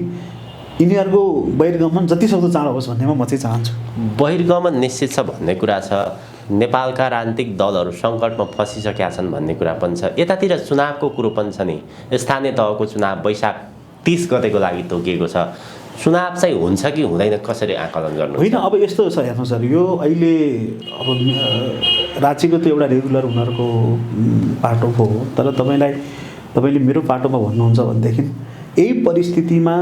यिनीहरूको बहिर्गमन जतिसक्दो चाँडो होस् भन्नेमा म चाहिँ चाहन्छु बहिर्गमन निश्चित छ भन्ने कुरा छ नेपालका राजनीतिक दलहरू सङ्कटमा फसिसकेका छन् भन्ने कुरा पनि छ यतातिर चुनावको कुरो पनि छ नि स्थानीय तहको चुनाव वैशाख 30 गतेको लागि तोकिएको छ चुनाव चाहिँ हुन्छ कि हुँदैन कसरी आकलन गर्नु होइन अब यस्तो छ हेर्नु सर यो अहिले अब राज्यको त एउटा रेगुलर उनीहरूको पाटो हो तर तपाईँले मेरो पाटोमा भन्नुहुन्छ भनेदेखि यही परिस्थितिमा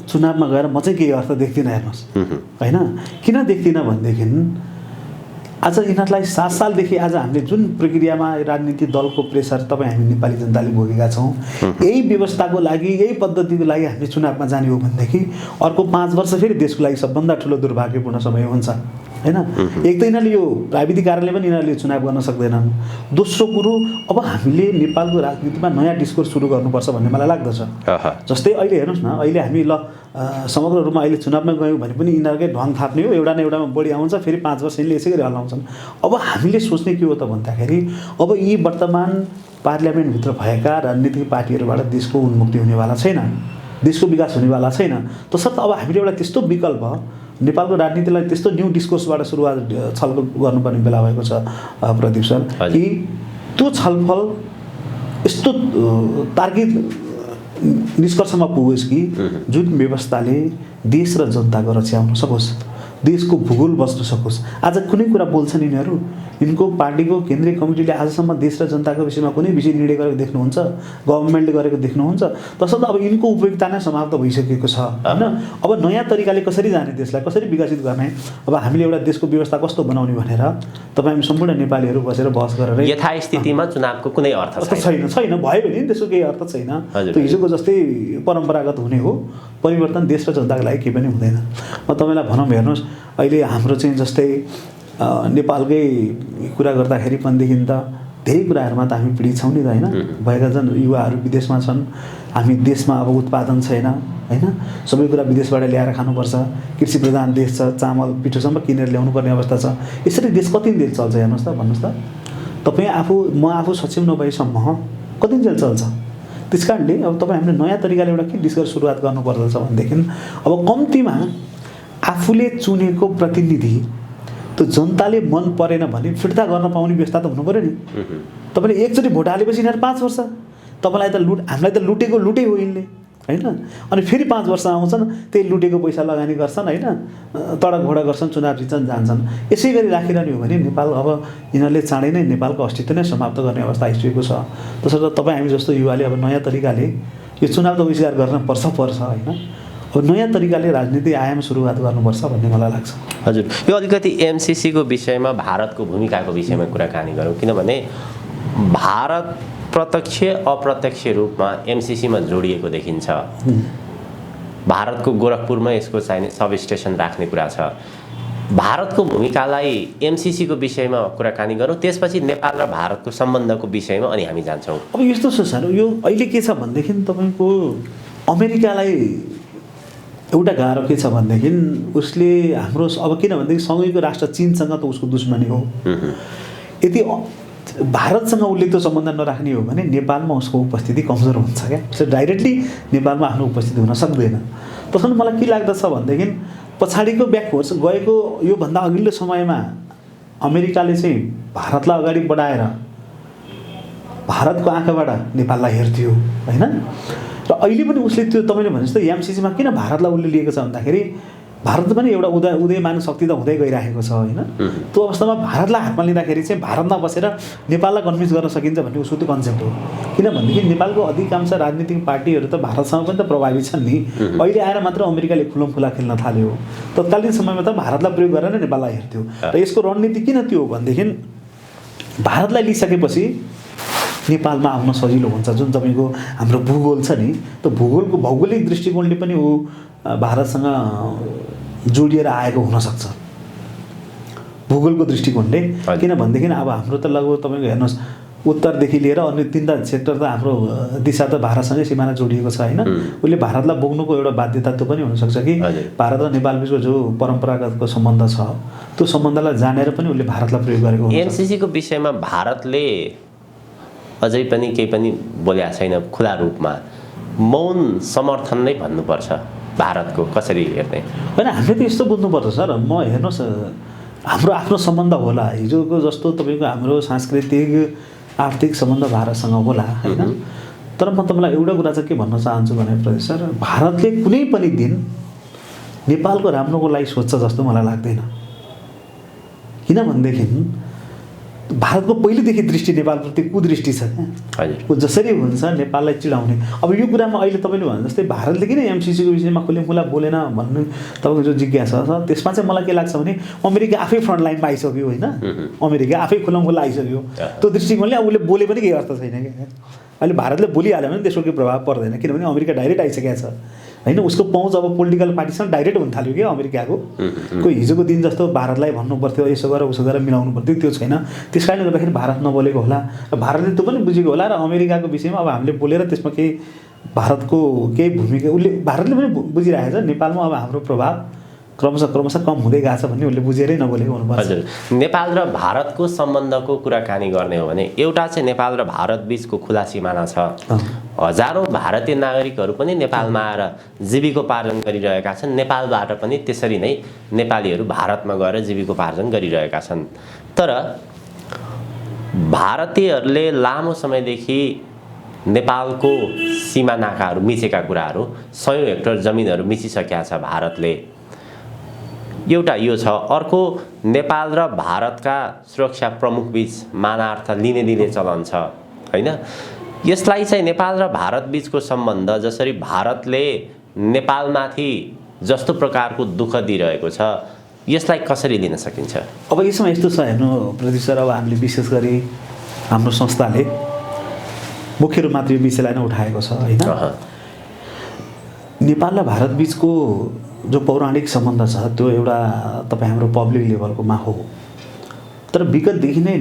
चुनावमा गएर म चाहिँ केही अर्थ देख्दिनँ हेर्नुहोस् होइन किन देख्दिनँ भनेदेखि आज यिनीहरूलाई 7 सालदेखि आज हामीले जुन प्रक्रियामा राजनीतिक दलको प्रेसर तपाईँ हामी नेपाली जनताले भोगेका छौँ यही व्यवस्थाको लागि यही पद्धतिको लागि हामीले चुनावमा जाने हो भनेदेखि अर्को 5 वर्ष फेरि देशको लागि सबभन्दा ठुलो दुर्भाग्यपूर्ण समय हुन्छ होइन एक त यिनीहरूले यो प्राविधिक कारणले पनि यिनीहरूले चुनाव गर्न सक्दैनन् दोस्रो कुरो अब हामीले नेपालको राजनीतिमा नयाँ डिस्कोर्स सुरु गर्नुपर्छ भन्ने मलाई लाग्दछ जस्तै अहिले हेर्नुहोस् न अहिले हामी समग्र रूपमा अहिले चुनावमा गयौँ भने पनि यिनीहरूकै ढङ थाप्ने हो एउटा न एउटामा बढी आउँछ फेरि 5 वर्ष यिनले यसै गरी हल्लाउँछन् अब हामीले सोच्ने के हो त भन्दाखेरि अब यी वर्तमान पार्लियामेन्टभित्र भएका राजनीतिक पार्टीहरूबाट देशको उन्मुक्ति हुनेवाला छैन देशको विकास हुनेवाला छैन तसर्थ अब हामीले एउटा त्यस्तो विकल्प नेपालको राजनीतिलाई त्यस्तो न्यू डिस्कोर्सबाट सुरुवात छलफल गर्नुपर्ने बेला भएको छ प्रदीप सर कि त्यो छलफल यस्तो तार्किक निष्कर्षमा पुगोस् कि जुन व्यवस्थाले देश र जनताको रक्षा हुन सकोस् देशको भूगोल बस्न सकोस् आज कुनै कुरा बोल्छन् यिनीहरू यिनको पार्टीको केन्द्रीय कमिटीले आजसम्म देश र जनताको विषयमा कुनै विषय निर्णय गरेको देख्नुहुन्छ गभर्नमेन्टले गरेको देख्नुहुन्छ तसर्थ अब यिनको उपयोगिता नै समाप्त भइसकेको छ होइन अब नयाँ तरिकाले कसरी जाने देशलाई कसरी विकसित गर्ने अब हामीले एउटा देशको व्यवस्था कस्तो बनाउने भनेर तपाईँ हामी सम्पूर्ण नेपालीहरू बसेर बहस गरेर यथास्थितिमा चुनावको कुनै अर्थ छैन भयो भने त्यसको केही अर्थ छैन त्यो हिजोको जस्तै परम्परागत हुने हो परिवर्तन देश र जनताको लागि केही पनि हुँदैन म तपाईँलाई भनौँ हेर्नुहोस् अहिले हाम्रो चाहिँ जस्तै नेपालकै कुरा गर्दाखेरि पनदेखि त धेरै कुराहरूमा त हामी पीडित छौँ नि त होइन भएका जन युवाहरू विदेशमा छन् हामी देशमा अब उत्पादन छैन होइन सबै कुरा विदेशबाट ल्याएर खानुपर्छ कृषि प्रधान देश छ चामल पिठोसम्म किनेर ल्याउनु पर्ने अवस्था छ यसरी देश कति दिन चल्छ हेर्नुहोस् त भन्नुहोस् त तपाईँ म आफू सक्षम नभएसम्म कति दिन चल्छ त्यस कारणले अब तपाईँ हामीले नयाँ तरिकाले एउटा के डिस्कस सुरुवात गर्नुपर्दछ भनेदेखि अब कम्तीमा आफूले चुनेको प्रतिनिधि त्यो जनताले मन परेन भने फिर्ता गर्न पाउने व्यवस्था त हुनु पऱ्यो नि तपाईँले एकचोटि भोट हालेपछि यिनीहरू 5 वर्ष तपाईँलाई त हामीलाई त लुटे हो यिनले होइन। अनि फेरि 5 वर्ष आउँछन्, त्यही लुटेको पैसा लगानी गर्छन् होइन, तडक घोडा गर्छन्, चुनाव जित्छन्, जान्छन्। यसै गरी राखिरहने हो भने नेपाल अब यिनीहरूले चाँडै नै नेपालको अस्तित्व नै समाप्त गर्ने अवस्था आइसकेको छ। त्यसर्थ तपाईँ हामी जस्तो युवाले अब नयाँ तरिकाले यो चुनाव त बहिष्कार गर्न पर्छ होइन, अब नयाँ तरिकाले राजनीति आयाम सुरुवात गर्नुपर्छ भन्ने मलाई लाग्छ। हजुर, यो अलिकति एमसिसीको विषयमा भारतको भूमिकाको विषयमा कुराकानी गरौँ, किनभने भारत प्रत्यक्ष अप्रत्यक्ष रूपमा एमसिसीमा जोडिएको देखिन्छ। भारतको गोरखपुरमा यसको चाहिने सब स्टेसन राख्ने कुरा छ। भारतको भूमिकालाई एमसिसीको विषयमा कुराकानी गरौँ, त्यसपछि नेपाल र भारतको सम्बन्धको विषयमा अनि हामी जान्छौँ। अब यस्तो छ सर, यो अहिले के छ भनेदेखि तपाईँको अमेरिकालाई एउटा गाह्रो के छ भनेदेखि उसले हाम्रो अब किनभनेदेखि सँगैको राष्ट्र चीनसँग त उसको दुश्मनी हो। यदि भारतसँग उसले त्यो सम्बन्ध नराख्ने हो भने नेपालमा उसको उपस्थिति कमजोर हुन्छ क्या। सो डाइरेक्टली नेपालमा आफ्नो उपस्थिति हुन सक्दैन। त्यसैले मलाई के लाग्दछ भनेदेखि पछाडिको ब्याकवर्ड्स गएको योभन्दा अघिल्लो समयमा अमेरिकाले चाहिँ भारतलाई अगाडि बढाएर भारतको आँखाबाट नेपाललाई हेर्थ्यो होइन। र अहिले पनि उसले त्यो तपाईँले भने जस्तो एमसिसीमा किन भारतलाई उसले लिएको छ भन्दाखेरि भारत पनि एउटा उदयमान शक्ति त हुँदै गइरहेको छ होइन। त्यो अवस्थामा भारतलाई हातमा लिँदाखेरि चाहिँ भारतमा बसेर नेपाललाई कन्भिन्स गर्न सकिन्छ भन्ने उसको त्यो कन्सेप्ट हो। किनभनेदेखि नेपालको अधिकांश राजनीतिक पार्टीहरू त भारतसँग पनि त प्रभावित छन् नि। अहिले आएर मात्र अमेरिकाले खुला खेल्न थाल्यो। तत्कालीन समयमा त भारतलाई प्रयोग गरेर नै नेपाललाई हेर्थ्यो। र यसको रणनीति किन त्यो हो भनेदेखि भारतलाई लिइसकेपछि नेपालमा आउन सजिलो हुन्छ। जुन तपाईँको हाम्रो भूगोल छ नि, त्यो भूगोलको भौगोलिक दृष्टिकोणले पनि ऊ भारतसँग जोडिएर आएको हुनसक्छ भूगोलको दृष्टिकोणले। किनभनेदेखि अब हाम्रो त लगभग तपाईँको हेर्नुहोस् उत्तरदेखि लिएर अन्य 3 सेक्टर त हाम्रो दिशा त भारतसँगै सिमाना जोडिएको छ होइन। उसले भारतलाई बोक्नुको एउटा बाध्यता त्यो पनि हुनसक्छ कि भारत र नेपाल बिचको जो परम्परागतको सम्बन्ध छ त्यो सम्बन्धलाई जानेर पनि उसले भारतलाई प्रयोग गरेको हुन्छ। एमसिसीको विषयमा भारतले अझै पनि केही पनि बोलेको छैन खुला रूपमा, मौन समर्थन नै भन्नुपर्छ भारतको। कसरी हेर्ने होइन, हामीले त यस्तो बुझ्नुपर्छ सर, म हेर्नुहोस् हाम्रो आफ्नो सम्बन्ध होला, हिजोको जस्तो तपाईँको हाम्रो सांस्कृतिक आर्थिक सम्बन्ध भारतसँग होला होइन। तर म तपाईँलाई एउटा कुरा चाहिँ के भन्न चाहन्छु भने सर, भारतले कुनै पनि दिन नेपालको राम्रोको लागि सोच्छ जस्तो मलाई लाग्दैन। किनभनेदेखि भारतको पहिलेदेखि दृष्टि नेपालप्रति कुदृष्टि छ क्या। जसरी हुन्छ नेपाललाई चिडाउने। अब यो कुरामा अहिले तपाईँले भने जस्तै भारतले किन एमसिसीको विषयमा खुला बोलेन भन्ने तपाईँको जो जिज्ञासा छ त्यसमा चाहिँ मलाई के लाग्छ भने अमेरिका आफै फ्रन्ट लाइनमा आइसक्यो होइन। अमेरिका आफै खुला आइसक्यो। त्यो दृष्टिकोणले उसले बोले पनि केही अर्थ छैन क्या। अहिले भारतले बोलिहाल्यो भने त्यसको केही प्रभाव पर्दैन, किनभने अमेरिका डाइरेक्ट आइसकेको छ होइन। उसको पहुँच अब पोलिटिकल पार्टीसँग डाइरेक्ट हुन थाल्यो क्या अमेरिकाको। कोही हिजोको दिन जस्तो भारतलाई भन्नु पर्थ्यो यसो गरेर उसो गरेर मिलाउनु पर्थ्यो, त्यो छैन। त्यस कारणले गर्दाखेरि भारत नबोलेको होला र भारतले त्यो पनि बुझेको होला। र अमेरिकाको विषयमा अब हामीले बोलेर त्यसमा केही भारतको केही भूमिका उसले भारतले पनि बुझिरहेको छ। नेपालमा अब हाम्रो प्रभाव क्रमशः कम हुँदै गएको छ भन्ने उसले बुझेरै नबोलेको हुनुपर्छ। हजुर, नेपाल र भारतको सम्बन्धको कुराकानी गर्ने हो भने एउटा चाहिँ नेपाल र भारत बिचको खुला सिमाना छ। हजारौँ भारतीय नागरिकहरू पनि नेपालमा आएर जीविकोपार्जन गरिरहेका छन्। नेपालबाट पनि त्यसरी नै नेपालीहरू भारतमा गएर जीविकोपार्जन गरिरहेका छन्। तर भारतीयहरूले लामो समयदेखि नेपालको सीमा नाकाहरू मिचेका कुराहरू, 100 हेक्टर जमिनहरू मिचिसकेका छ भारतले। एउटा यो छ। अर्को, नेपाल र भारतका सुरक्षा प्रमुख बीच मानार्थ लिने दिने चलन छ होइन। यसलाई चाहिँ नेपाल र भारत बीचको सम्बन्ध जसरी भारतले नेपालमाथि जस्तो प्रकारको दुःख दिइरहेको छ, यसलाई कसरी लिन सकिन्छ? अब यसमा यस्तो छ हेर्नु प्रदीप सर, अब हामीले विशेष गरी हाम्रो संस्थाले मुख्य रूपमा यो विषयलाई नै उठाएको छ होइन। नेपाल र भारत बीचको जो पौराणिक सम्बन्ध छ त्यो एउटा तपाईँ हाम्रो पब्लिक लेभलकोमा हो। तर विगतदेखि नै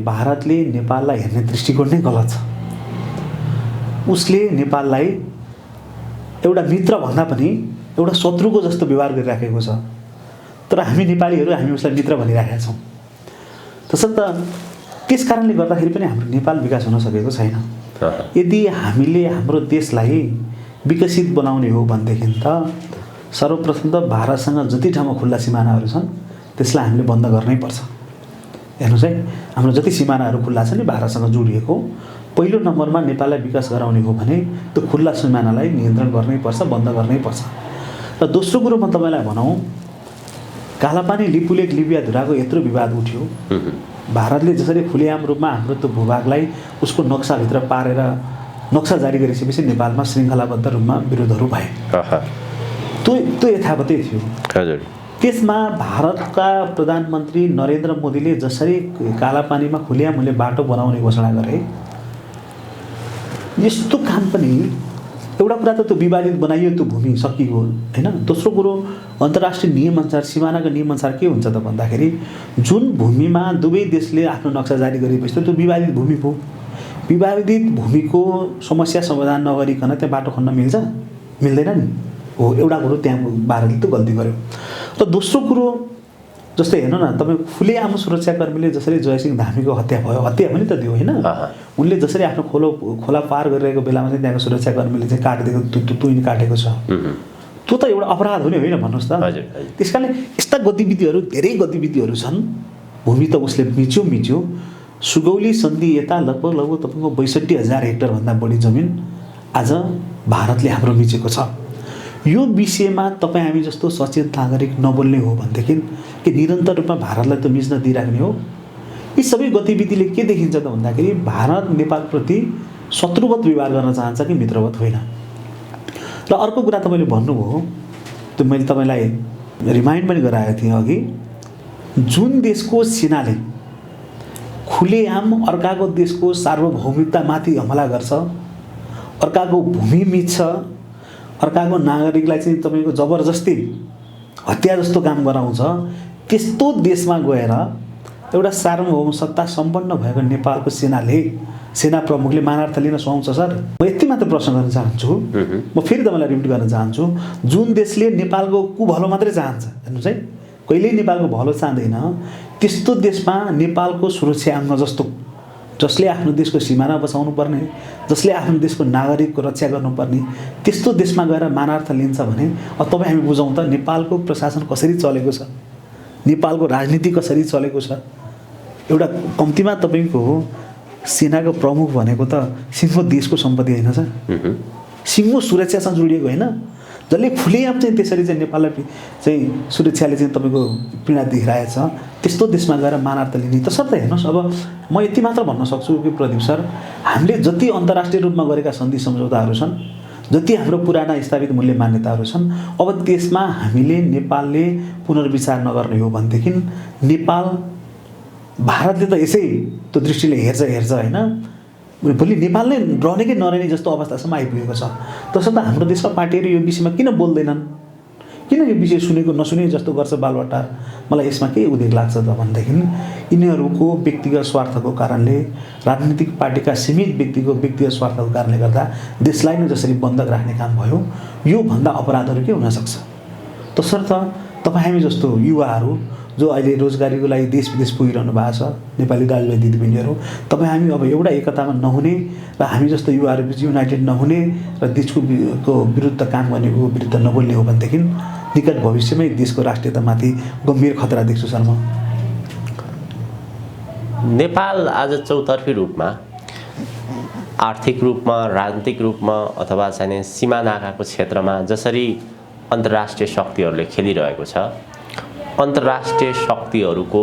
भारतले नेपाललाई हेर्ने दृष्टिकोण नै गलत छ। उसले नेपाललाई एउटा मित्र भन्दा पनि एउटा शत्रुको जस्तो व्यवहार गरिराखेको छ। तर हामी नेपालीहरू हामी उसलाई मित्र भनिराखेका छौँ। त्यसर्थ त्यस कारणले गर्दाखेरि पनि हाम्रो नेपाल विकास हुन सकेको छैन। यदि हामीले हाम्रो देशलाई विकसित बनाउने हो भनेदेखि त सर्वप्रथम त भारतसँग जति ठाउँमा खुल्ला सिमानाहरू छन् त्यसलाई हामीले बन्द गर्नै पर्छ। हेर्नुहोस् है, हाम्रो जति सिमानाहरू खुल्ला छ नि भारतसँग जोडिएको, पहिलो नम्बरमा नेपाललाई विकास गराउने हो भने त्यो खुल्ला सिमानालाई नियन्त्रण गर्नैपर्छ, बन्द गर्नैपर्छ। र दोस्रो कुरो म तपाईँलाई भनौँ, कालापानी लिपुलेक लिबिया धुराको यत्रो विवाद उठ्यो। भारतले जसरी खुलेआम रूपमा हाम्रो त्यो भूभागलाई उसको नक्साभित्र पारेर नक्सा जारी गरिसकेपछि नेपालमा श्रृङ्खलाबद्ध रूपमा विरोधहरू भए। त्यो यथावतै थियो। हजुर। त्यसमा भारतका प्रधानमन्त्री नरेन्द्र मोदीले जसरी कालापानीमा खुलेआम मूल्य बाटो बनाउने घोषणा गरे, यस्तो काम पनि एउटा कुरा त त्यो विवादित बनाइयो, त्यो भूमि सकियो होइन। दोस्रो कुरो अन्तर्राष्ट्रिय नियमअनुसार, सिमानाको नियमअनुसार के हुन्छ त भन्दाखेरि जुन भूमिमा दुवै देशले आफ्नो नक्सा जारी गरेपछि त्यो विवादित भूमि हो। विवादित भूमिको समस्या समाधान नगरिकन त्यहाँ बाटो खन्न मिल्छ? मिल्दैन नि। हो, एउटा कुरो त्यहाँ भारतले त गल्ती गर्यो। र दोस्रो कुरो जस्तै हेर्नु न, तपाईँ खुलेआम सुरक्षाकर्मीले जसरी जयसिंह धामीको हत्या भयो, हत्या पनि त त्यो होइन। उनले जसरी आफ्नो खोला पार गरिरहेको बेलामा चाहिँ त्यहाँको सुरक्षाकर्मीले चाहिँ काटिदिएको तुइन काटेको छ, त्यो त एउटा अपराध हो नि होइन, भन्नुहोस् त। त्यस कारणले यस्ता गतिविधिहरू, धेरै गतिविधिहरू छन्। भूमि त उसले मिच्यो। सुगौली सन्धि यता लगभग तपाईँको 62,000 हेक्टरभन्दा बढी जमिन आज भारतले हाम्रो मिचेको छ। यो विषयमा तपाईँ हामी जस्तो सचेत नागरिक नबोल्ने हो भनेदेखि के निरन्तर रूपमा भारतलाई त मिच्न दिइराख्ने हो? यी सबै गतिविधिले के देखिन्छ त भन्दाखेरि भारत नेपालप्रति शत्रुवत व्यवहार गर्न चाहन्छ कि मित्रवत होइन। र अर्को कुरा तपाईँले भन्नुभयो, त्यो मैले तपाईँलाई रिमाइन्ड पनि गराएको थिएँ अघि, जुन देशको सेनाले खुलेआम अर्काको देशको सार्वभौमिकतामाथि हमला गर्छ, अर्काको भूमि मिच्छ, अर्काको नागरिकलाई चाहिँ तपाईँको जबरजस्ती हत्या जस्तो काम गराउँछ, त्यस्तो देशमा गएर एउटा सार्वभौम सत्ता सम्पन्न भएको नेपालको सेना प्रमुखले मानार्थ लिन सुहाउँछ सर? म यति मात्र प्रश्न गर्न चाहन्छु। म फेरि तपाईँलाई रिपिट गर्न चाहन्छु, जुन देशले नेपालको कुभलो मात्रै चाहन्छ, हेर्नुहोस् है, कहिल्यै नेपालको भलो चाहँदैन, त्यस्तो देशमा नेपालको सुरक्षा अङ्ग जस्तो, जसले आफ्नो देशको सिमाना बचाउनु पर्ने, जसले आफ्नो देशको नागरिकको रक्षा गर्नुपर्ने, त्यस्तो देशमा गएर मानार्थ लिन्छ भने अब तपाईँ हामी बुझौँ त नेपालको प्रशासन कसरी चलेको छ, नेपालको राजनीति कसरी चलेको छ। एउटा कम्तीमा तपाईँको सेनाको प्रमुख भनेको त सिङ्गो देशको सम्पत्ति होइन सर, सिङ्गो सुरक्षासँग जोडिएको होइन, जसले खुलेआम चाहिँ त्यसरी चाहिँ नेपाललाई चाहिँ सुरक्षाले चाहिँ तपाईँको पीडा देखिरहेछ, त्यस्तो देशमा गएर मानार्थ लिने त सर त हेर्नुहोस्। अब म यति मात्र भन्न सक्छु कि प्रदीप सर, हामीले जति अन्तर्राष्ट्रिय रूपमा गरेका सन्धि सम्झौताहरू छन्, जति हाम्रो पुराना स्थापित मूल्य मान्यताहरू छन्, अब त्यसमा हामीले नेपालले पुनर्विचार नगर्ने हो भनेदेखि नेपाल, भारतले त यसै त्यो दृष्टिले हेर्छ होइन, भोलि नेपाल नै रहने कि नरहने जस्तो अवस्थासम्म आइपुगेको छ। तसर्थ हाम्रो देशका पार्टीहरू यो विषयमा किन बोल्दैनन्, किन यो विषय सुनेको नसुने जस्तो गर्छ बालबट्टार? मलाई यसमा के उदेक लाग्छ त भनेदेखि यिनीहरूको व्यक्तिगत स्वार्थको कारणले, राजनीतिक पार्टीका सीमित व्यक्तिगत स्वार्थको कारणले गर्दा देशलाई नै जसरी बन्धक राख्ने काम भयो, यो भन्दा अपराधहरू के हुन सक्छ? तसर्थ तपाईँ हामी जस्तो युवाहरू जो अहिले रोजगारीको लागि देश विदेश पुगिरहनु भएको छ, नेपाली दाजुभाइ दिदीबहिनीहरू, तपाईँ हामी अब एउटा एकतामा नहुने र हामी जस्तो युवाहरू बिच युनाइटेड नहुने र देशको विरुद्ध काम गर्नेको विरुद्ध नबोल्ने हो भनेदेखि निकट भविष्यमै देशको राष्ट्रियतामाथि गम्भीर खतरा देख्छु सर म। नेपाल आज चौतर्फी रूपमा, आर्थिक रूपमा, राजनीतिक रूपमा अथवा चाहिँ सीमानाकाको क्षेत्रमा जसरी अन्तर्राष्ट्रिय शक्तिहरूले खेलिरहेको छ, अन्तर्राष्ट्रिय शक्तिहरूको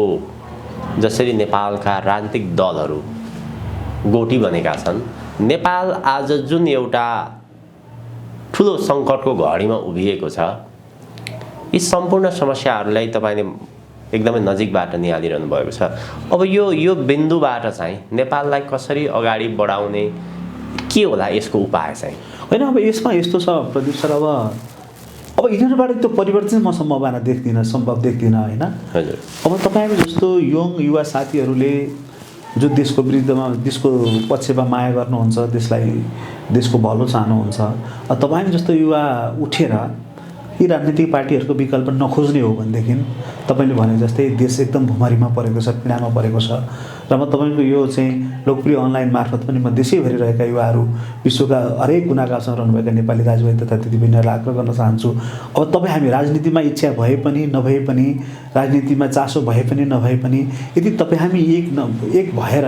जसरी नेपालका राजनीतिक दलहरू गोटी बनेका छन्, नेपाल आज जुन एउटा ठुलो सङ्कटको घडीमा उभिएको छ, यी सम्पूर्ण समस्याहरूलाई तपाईँले एकदमै नजिकबाट निहालिरहनु भएको छ। अब यो बिन्दुबाट चाहिँ नेपाललाई कसरी अगाडि बढाउने, के होला यसको उपाय चाहिँ? होइन, अब यसमा यस्तो छ प्रदीप सर, अब यिनीहरूबाट त्यो परिवर्तन म सम्भावना देख्दिनँ, सम्भव देख्दिनँ होइन। हजुर। अब तपाईँहरू जस्तो युवा साथीहरूले जो देशको विरुद्धमा, देशको पक्षमा माया गर्नुहुन्छ, देशको भलो चाहनुहुन्छ, तपाईँ जस्तो युवा उठेर यी राजनीतिक पार्टीहरूको विकल्प नखोज्ने हो भनेदेखि तपाईँले भने जस्तै देश एकदम भुमरीमा परेको छ, पीडामा परेको छ र म तपाईँको यो चाहिँ लोकप्रिय अनलाइन मार्फत पनि म देशैभरि रहेका युवाहरू, विश्वका हरेक कुनाकासँग रहनुभएका नेपाली दाजुभाइ तथा दिदीबहिनीहरूलाई आग्रह गर्न चाहन्छु। अब तपाईँ हामी राजनीतिमा इच्छा भए पनि नभए पनि, राजनीतिमा चासो भए पनि नभए पनि, यदि तपाईँ हामी एक भएर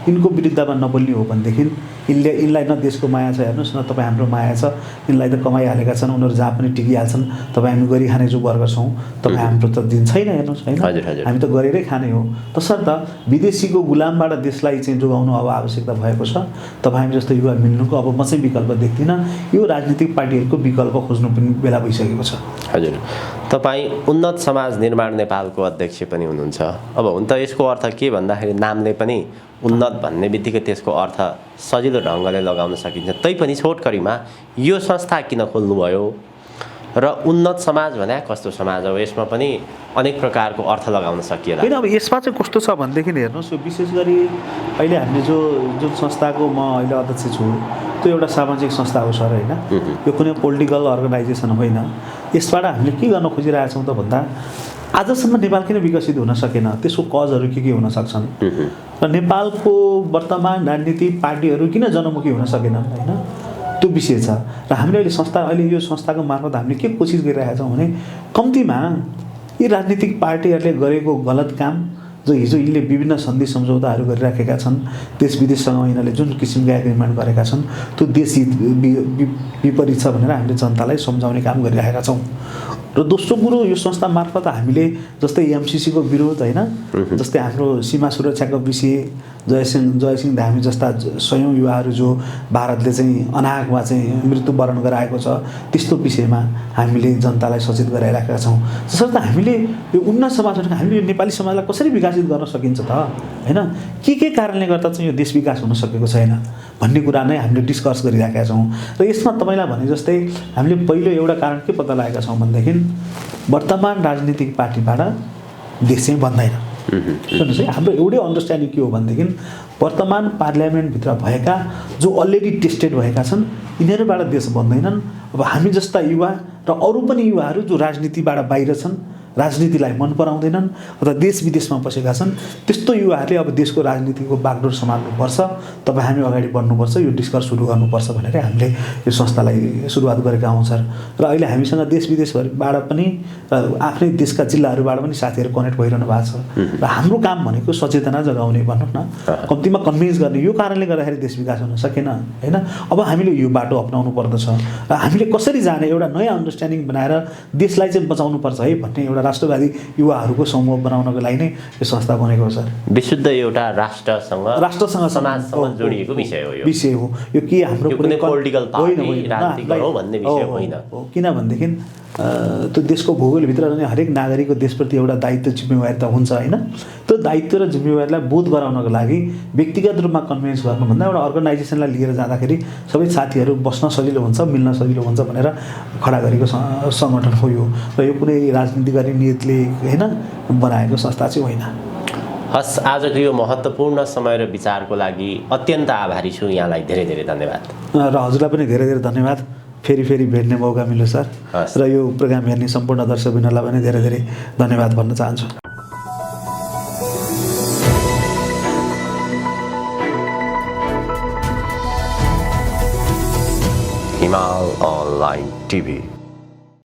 यिनको विरुद्धमा नबोल्ने हो भनेदेखि यिनलाई न देशको माया छ, हेर्नुहोस् न तपाईँ हाम्रो माया छ, यिनलाई त कमाइहालेका छन्, उनीहरू जहाँ पनि टिकिहाल्छन्, तपाईँ हामी गरिखाने जो वर्ग छौँ, तपाईँ हाम्रो त दिन छैन, हेर्नुहोस् होइन, हामी त गरेरै खाने हो। तसर्थ विदेशीको गुलामबाट देशलाई चाहिँ जोगाउनु अब आवश्यकता भएको छ। तपाईँ हामी जस्तो युवा मिल्नुको अब म चाहिँ विकल्प देख्दिनँ, यो राजनीतिक पार्टीहरूको विकल्प खोज्नु पनि बेला भइसकेको छ। हजुर, तपाईँ उन्नत समाज निर्माण नेपालको अध्यक्ष पनि हुनुहुन्छ। अब हुन त यसको अर्थ के भन्दाखेरि नामले पनि उन्नत भन्ने बित्तिकै त्यसको अर्थ सजिलो ढङ्गले लगाउन सकिन्छ। तैपनि छोटकरीमा यो संस्था किन खोल्नुभयो र उन्नत समाज भने कस्तो समाज हो, यसमा पनि अनेक प्रकारको अर्थ लगाउन सकिएला। होइन, अब यसमा चाहिँ कस्तो छ भनेदेखि हेर्नुहोस्, यो विशेष गरी अहिले हामीले जुन संस्थाको म अहिले अध्यक्ष छु, त्यो एउटा सामाजिक संस्था हो सर, होइन, यो कुनै पोलिटिकल अर्गनाइजेसन होइन। यसबाट हामीले के गर्न खोजिरहेछौँ त भन्दा आजसम्म नेपाल किन विकसित हुन सकेन, त्यसको कजहरू के हुन सक्छन् र नेपालको वर्तमान राजनीतिक पार्टीहरू किन जनमुखी हुन सकेनन्, होइन, त्यो विषय छ। र हामीले अहिले यो संस्थाको मार्फत हामीले के कोसिस गरिरहेका छौँ भने कम्तीमा यी राजनीतिक पार्टीहरूले गरेको गलत काम, जो हिजो यिनले विभिन्न सन्धि सम्झौताहरू गरिराखेका छन्, देश विदेशसँग यिनीहरूले जुन किसिमका एग्रिमेन्ट गरेका छन्, त्यो देश विपरीत छ भनेर हामीले जनतालाई सम्झाउने काम गरिरहेका छौँ। र दोस्रो कुरो, यो संस्था मार्फत हामीले जस्तै एमसिसीको विरोध, होइन, जस्तै हाम्रो सीमा सुरक्षाको विषय, जयसिंह धामी जस्ता सयौँ युवाहरू जो भारतले चाहिँ अनाहकमा चाहिँ मृत्युवरण गराएको छ, त्यस्तो विषयमा हामीले जनतालाई सचेत गराइराखेका छौँ। त्यसर्थ हामीले यो उन्नत समाज भनेको हामीले यो नेपाली समाजलाई कसरी विकसित गर्न सकिन्छ त, होइन, के कारणले गर्दा चाहिँ यो देश विकास हुन सकेको छैन भन्ने कुरा नै हामीले डिस्कस गरिराखेका छौँ। र यसमा तपाईँलाई भने जस्तै हामीले पहिलो एउटा कारण के पत्ता लगाएका छौँ भनेदेखि वर्तमान राजनीतिक पार्टीबाट देश चाहिँ बन्दैन। सुन्नुहोस् है, हाम्रो एउटै अन्डरस्ट्यान्डिङ के हो भनेदेखि वर्तमान पार्लियामेन्टभित्र भएका जो अलरेडी टेस्टेड भएका छन्, यिनीहरूबाट देश बन्दैनन्। अब हामी जस्ता युवा र अरू पनि युवाहरू जो राजनीतिबाट बाहिर छन्, राजनीतिलाई मन पराउँदैनन् अथवा देश विदेशमा बसेका छन्, त्यस्तो युवाहरूले अब देशको राजनीतिको बागडोर सम्हाल्नुपर्छ, तपाईँ हामी अगाडि बढ्नुपर्छ, यो डिस्कस सुरु गर्नुपर्छ भनेर हामीले यो संस्थालाई सुरुवात गरेका हौँ सर। र अहिले हामीसँग देश विदेशबाट पनि आफ्नै देशका जिल्लाहरूबाट पनि साथीहरू कनेक्ट भइरहनु भएको छ। र हाम्रो काम भनेको सचेतना जगाउने, भनौँ न, कम्तीमा कन्भिन्स गर्ने। यो कारणले गर्दाखेरि देश विकास हुन सकेन, होइन। अब हामीले यो बाटो अपनाउनु पर्दछ र हामीले कसरी जाने एउटा नयाँ अन्डरस्ट्यान्डिङ बनाएर देशलाई चाहिँ बचाउनुपर्छ है भन्ने एउटा राष्ट्रवादी युवाहरूको समूह बनाउनको लागि नै यो संस्था बनेको हो सर। विशुद्ध एउटा राष्ट्रसँग समाजसँग जोडिएको विषय हो यो के हाम्रो कुनै पोलिटिकल पार्टी राजनीतिक हो भन्ने विषय होइन। किनभनेदेखि त्यो देशको भूगोलभित्र रहने हरेक नागरिकको देशप्रति एउटा दायित्व जिम्मेवारी त हुन्छ, होइन। त्यो दायित्व र जिम्मेवारीलाई बोध गराउनको लागि व्यक्तिगत रूपमा कन्भिन्स गर्नुभन्दा एउटा अर्गनाइजेसनलाई लिएर जाँदाखेरि सबै साथीहरू बस्न सजिलो हुन्छ, मिल्न सजिलो हुन्छ भनेर खडा गरेको सङ्गठन हो यो। र यो कुनै राजनीति गर्ने नियतले, होइन, बनाएको संस्था चाहिँ होइन। हस्, आजको यो महत्त्वपूर्ण समय र विचारको लागि अत्यन्त आभारी छु। यहाँलाई धेरै धेरै धन्यवाद। र हजुरलाई पनि धेरै धेरै धन्यवाद। फेरि भेट्ने मौका मिल्यो सर। र यो प्रोग्राम हेर्ने सम्पूर्ण दर्शकबिनलाई पनि धेरै धेरै धन्यवाद भन्न चाहन्छु। हिमाल अनलाइन टिभी।